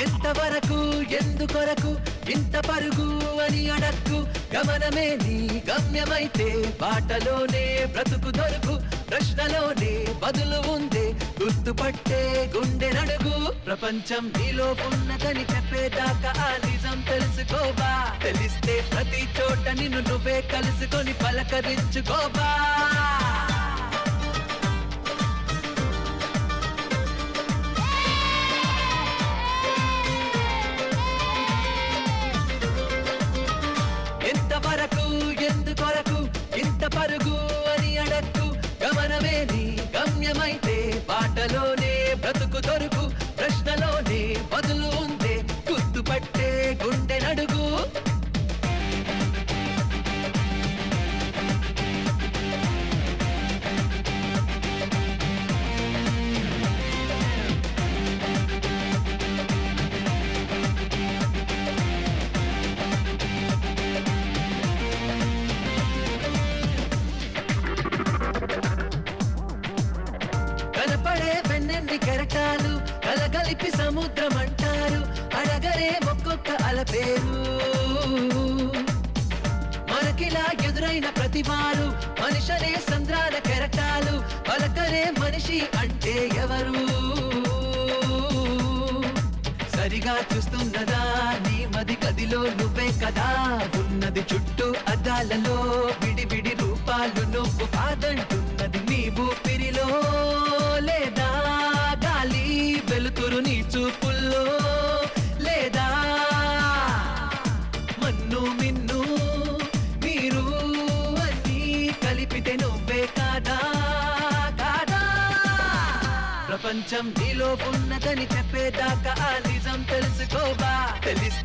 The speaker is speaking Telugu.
ఎంతవరకు ఎందుకొరకు ఇంత పరుగు అని అడక్కు, గమనమే నీ గమ్యమైతే బాటలోనే బ్రతుకు దొరుకు, ప్రశ్నలోనే బదులు ఉందే గుర్తుపట్టే గుండె నడుగు. ప్రపంచం నీలో ఉన్నదని చెప్పేదాకా ఆ నిజం తెలుసుకోవా, తెలిస్తే ప్రతి చోట నిన్ను నువ్వే కలుసుకొని పలకరించుకోవా. ఎంతవరకు ఎందుకొరకు ఇంత పరుగు అని అడక్కు, గమనమే నీ గమ్యమైతే బాటలోనే బ్రతుకు దొరుకు, ప్రశ్నలోనే బదులు ఉందే గుర్తుపట్టే గుండె నడుగు. కనపడే వెన్నెన్ని కెరటాలు కలగలిపి సముద్రం అంటారు, అడగరే ఒక్కొక్క అలపేరు. మనకిలా ఎదురైన ప్రతివారు మనిషనే సంద్రాల కెరటాలు, పలకరే మనిషి అంటే ఎవరు? సరిగా చూస్తున్నదా నీ మది గదిలో నువ్వే కదా ఉన్నది, చుట్టూ అద్దాలలో విడివిడి రూపాలు నువ్వు కాదంటున్నది నీవు పిరిలో, లేదా గాలి వెలుతురు నీ చూపుల్లో, లేదా మన్ను మిన్ను మీరు అన్నీ కలిపితే నువ్వే కాదా కాదా. ప్రపంచం నీలో ఉన్నదని చెప్పేదాకా ఆ నిజం తెలుసుకోవా, తెలిస్తే